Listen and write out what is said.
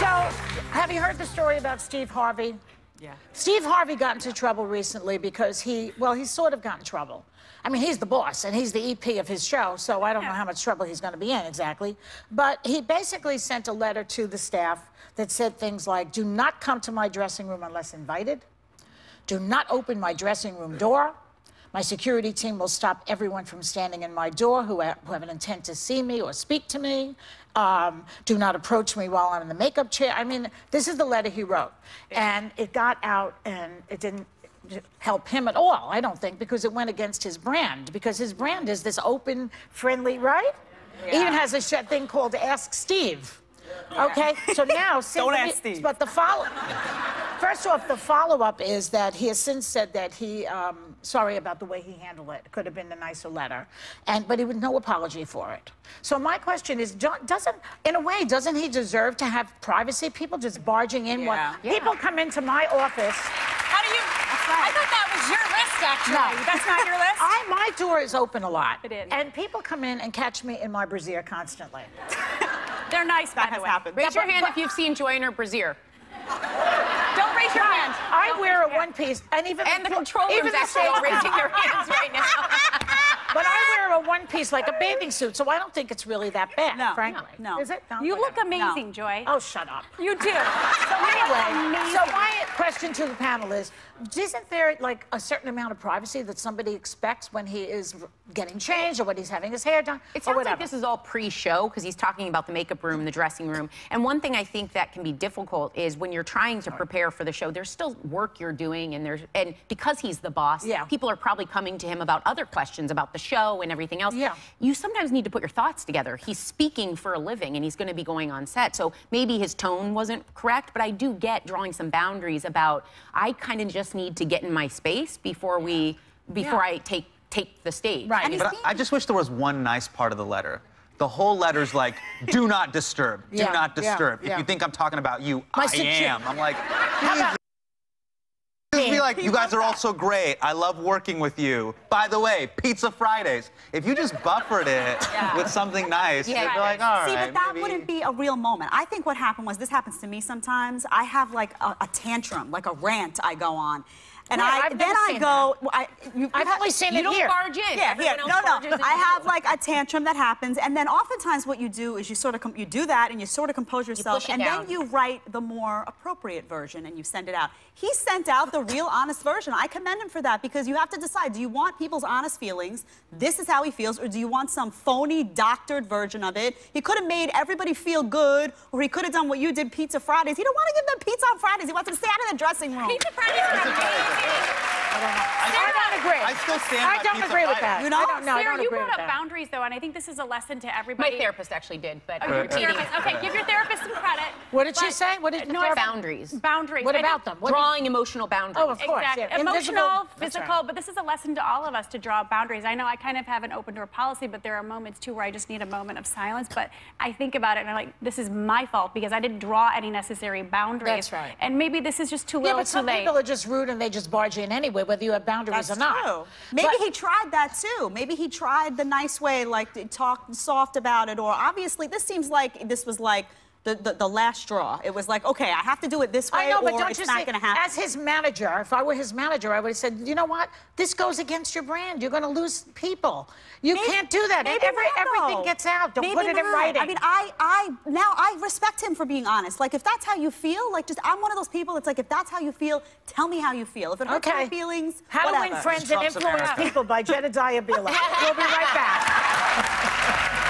So, have you heard the story about Steve Harvey? Yeah. Steve Harvey got into trouble recently because he sort of got in trouble. I mean, he's the boss, and he's the EP of his show, so I don't know how much trouble he's going to be in exactly. But he basically sent a letter to the staff that said things like, do not come to my dressing room unless invited. Do not open my dressing room door. My security team will stop everyone from standing in my door who have an intent to see me or speak to me. Do not approach me while I'm in the makeup chair. I mean, this is the letter he wrote. And it got out, and it didn't help him at all, I don't think, because it went against his brand. Because his brand is this open, friendly, right? Yeah. He even has a thing called Ask Steve. Yeah. Okay? So now... Don't ask Steve. But the First off, the follow-up is that he has since said that he, sorry about the way he handled it. It could have been a nicer letter. But he would no apology for it. So my question is, in a way, doesn't he deserve to have privacy? People just barging in. Yeah. People come into my office. How do you... I thought that was your list, actually. No. That's not your list? My door is open a lot. It is. And people come in and catch me in my brassiere constantly. They're nice, by the way. Happened. Raise your hand if you've seen Joy in her brassiere. Don't raise your hand. I wear a one-piece, and even And the control room's actually all raising their hands right now. But I wear a one-piece, like a bathing suit, so I don't think it's really that bad, frankly. No. Is it? No, You look whatever. amazing, Joy. Oh, shut up. You do. So anyway, so my question to the panel is, isn't there, like, a certain amount of privacy that somebody expects when he is getting changed or when he's having his hair done It or sounds whatever? like this is all pre-show, because he's talking about the makeup room, the dressing room. And one thing I think that can be difficult is when you're trying to prepare for the show, there's still work you're doing, and because he's the boss, people are probably coming to him about other questions about the show and everything else. Yeah. You sometimes need to put your thoughts together. He's speaking for a living, and he's going to be going on set, so maybe his tone wasn't correct, but I do get drawing some boundaries about, I kind of just need to get in my space before I take the stage. Right. But I just wish there was one nice part of the letter. The whole letter's like, do not disturb. Do not disturb. If you think I'm talking about you, I am. I'm like, just be like, you guys are all so great. I love working with you. By the way, Pizza Fridays. If you just buffered it with something nice, you'd be like, all right. See, but that wouldn't be a real moment. I think what happened was, this happens to me sometimes, I have like a tantrum, like a rant I go on. And I've only seen it here. You don't barge in. Yeah, here. No. barges in. I have like a tantrum that happens, and then oftentimes what you do is you sort of you do that, and you sort of compose yourself, and then you write the more appropriate version, and you send it out. He sent out the real, honest version. I commend him for that, because you have to decide: do you want people's honest feelings? This is how he feels, or do you want some phony, doctored version of it? He could have made everybody feel good, or he could have done what you did, Pizza Fridays. He don't want to give them pizza on Fridays. He wants them to stay out of the dressing room. Pizza Fridays are amazing. I don't agree. I still stand I don't agree with that. You know? I don't Sarah, agree you with brought up that. boundaries, though, and I think this is a lesson to everybody. My therapist actually did, but Oh, I'm your repeating it. therapist. Okay, give your therapist some credit. What did she say? What did the therapist? Boundaries. Boundaries. What I about think- them? Drawing emotional boundaries. Oh, of course. Exactly. Yeah. Emotional, Invisible. physical, but this is a lesson to all of us to draw boundaries. I know I kind of have an open door policy, but there are moments too where I just need a moment of silence. But I think about it and I'm like, this is my fault because I didn't draw any necessary boundaries. That's right. And maybe this is just too little, but some too late. people are just rude and they just barge in anyway, whether you have boundaries or not. True. Maybe he tried that too. Maybe he tried the nice way, like to talk soft about it, or obviously this seems like this was like the last straw. It was like, okay, I have to do it this way, I know, but or don't it's you not see, going to happen. as his manager, if I were his manager, I would have said, you know what? This goes against your brand. You're going to lose people. You can't do that. Maybe Everything gets out. Don't put it in writing. I mean, now I respect him for being honest. Like, if that's how you feel, like, I'm one of those people. It's like, if that's how you feel, tell me how you feel. If it hurts my feelings, How to whatever. Win Friends and Trump's Influence America. People by Jedediah Bila. We'll be right back.